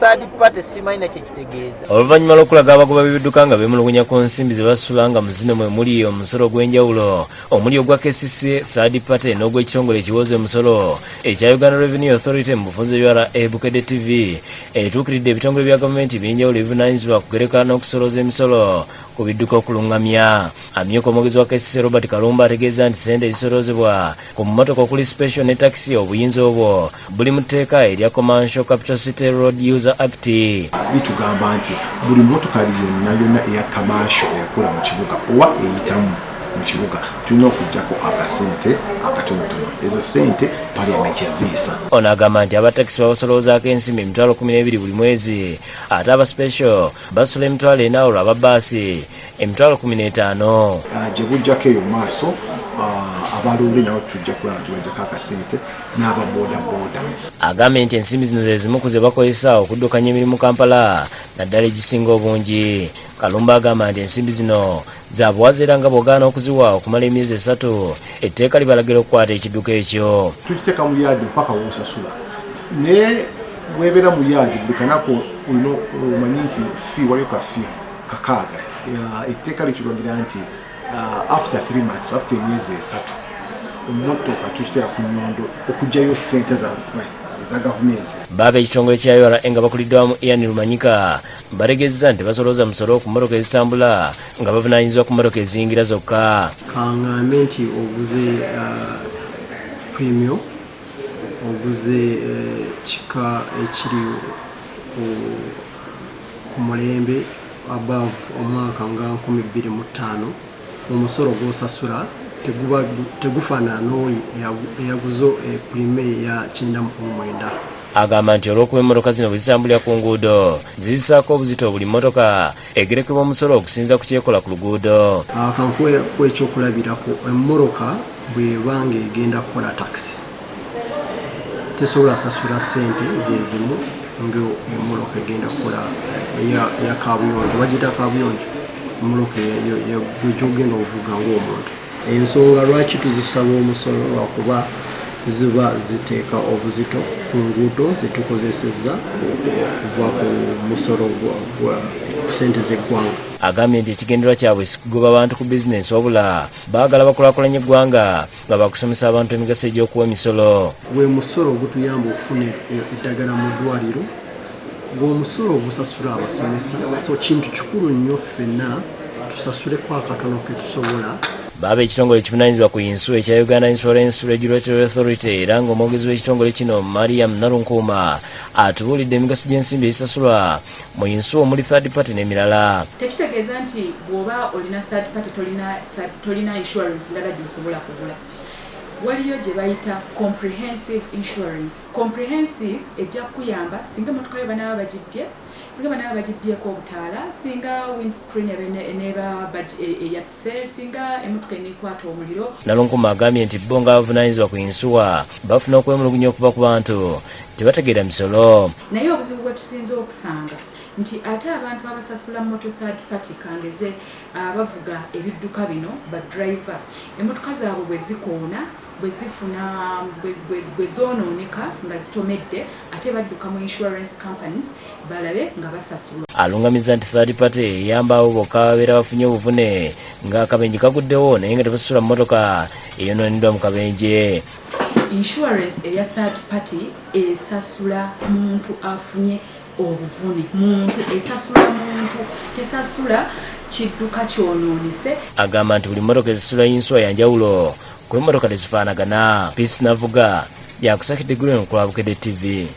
third party simanyi nakyo kitegeeza. Oluvannyuma lw'okulaga abagoba b'ebidduka nga beemulugunya ku nsimbi ze basula nga mu zino mwe muli omusolo gw'enjawulo omuli ogwa KCC third party n'ogw'ekitongole ekiwooza emisolo ekya Uganda Revenue Authority mu bufunze by'ara Bukedde TV etuukiridde ebitongole bya gavumenti ebyenjawulo ebivunaanyizibwa kugereka n'okusolooza emisolo ku bidduka okulungamya. Amyuka omwogezi wa KCC Robert Kalumba ategeeza nti ssente ezisoloozebwa ku mmotoka okuli special ne taxi obuyinza obwo buli mu tteeka erya Commercial Capital City Road User Act. Bitugamba nti buli mmotoka yonna eya commercial ekola mu kibuga oba eyitamu mu kibuga tulina okuggyako akasente akatonotono. Ezo ssente Parliament yaziisa. Ono agamba nti abatakisi babasoloozaako ensimbi emitwalo 12 buli mwezi ate aba special basula emitwalo 4 olwo ababaasi emitwalo 15. Gye bujjako eyo maaso abalumbi nabo tujja kulaba tubajjako akasente n'ababoodabooda. Agambye nti ensimbi zino ze zimu ku ze bakozesa okuddukanya emirimu Kampala naddala egisinga obungi. Kalumba agamba nti ensimbi zino za buwaze era nga bw'ogaana okuziwa okumala emyezi 3 etteeka libalagira okukwata ekidduka ekyo. Tukiteeka mu yaadi mpaka w'osasula. Ne bw'ebeera mu yaadi buli kanako olina omanyi nti waliyo kafi kakaaga. Etteeka likiragira nti after 3 months, after emyezi 3 emmotoka tukiteeka ku nyondo okuggyayo ssente zaffe eza gavumenti. Baaba ekitongole kya URA nga bakuliddwamu Ian Rumanyika bategeezezza nti basolooza musolo ku mmotoka ezitambula nga bavunaanyizibwa ku mmotoka eziyingira zokka. Kaŋŋambe nti oguze premium oguze kika ekiri ku mulembe above omwaka nga 2025 omusolo gw'osasula tegufaanana n'oyo eyaguze premium ya 9.9. Agamba nti olw'okuba emmotoka zino bwe zitambulira ku nguudo zizisaako obuzito buli mmotoka egerekebwa omusolo okusinziira ku kyekola ku luguudo. Kankuweeko ekyokulabirako emmotoka bw'ebanga egenda kukola taxi tesobola sasula ssente zezimu nga emmotoka egenda kukola eya kabuyonjo bagiyita kabuyonjo emmotoka gy'ogenda ovuga ng'omuntu. Ensonga lwaki tuzisaba omusolo lwakuba ziba ziteeka obuzito ku nguudo zetukozesezza okuva ku musolo gwa ssente z'eggwanga. Agambye nti ekigendererwa kyabwe si kugoba bantu ku bizinensi wabula baagala bakulaakulanye eggwanga nga bakusomesa abantu emigaso egy'okuwa emisolo. Gwe musolo gutuyamba okufuna eddagala mu ddwaliro ng'omusolo ogusasula abasomesa so kintu kikulu nnyo ffenna tusasuleko akatono ke tusobola. Baaba ekitongole ekivunaanyizibwa ku yinsu ekya Uganda Insurance Regulatory Authority era ng'omwogezi w'ekitongole kino Mariam Nalunkuuma atubuulidde emigaso gy'ensimbi ezisasulwa mu yinsu omuli third party n'emirala. Tekitegeeza nti bw'oba olina third party tolina insurance ndala gy'osobola kugula. Waliyo gye bayita comprehensive insurance. Comprehensive ejja kuyamba singa motoka yo banaaba bagibbye singa banaaba bagibbyeko obutaala singa windscreen eneba eyatise singa emmotoka eneekwata omuliro. Nalunkuuma agambye nti bo nga bavunaanyizibwa ku yinsuwa bafuna okwemulugunya okuva ku bantu tebategeera misolo. Naye obuzibu bwe tusinze okusanga nti ate abantu abasasula moto third party kangeze abavuga ebidduka bino ba driver emmotoka zaabwe bwe zikoona bwe zifuna bwe zoonooneka nga zitomedde ate badduka mu insurance companies balabe nga basasula. Alungamiza nti third party eyamba abo bokka babeera bafunye obuvune ng'akabenje kaguddewo naye nga tebasasula mmotoka eyonoonedwa mu kabenje. Insurance eya third party esasula muntu afunye obuvune muntu esasula muntu tesasula kidduka kyonoonese. Agamba nti buli mmotoka ezisula yinsuwa ya njawulo ku emmotoka tezifaanagana. Peace Navuga yakusakidde Bukedde TV.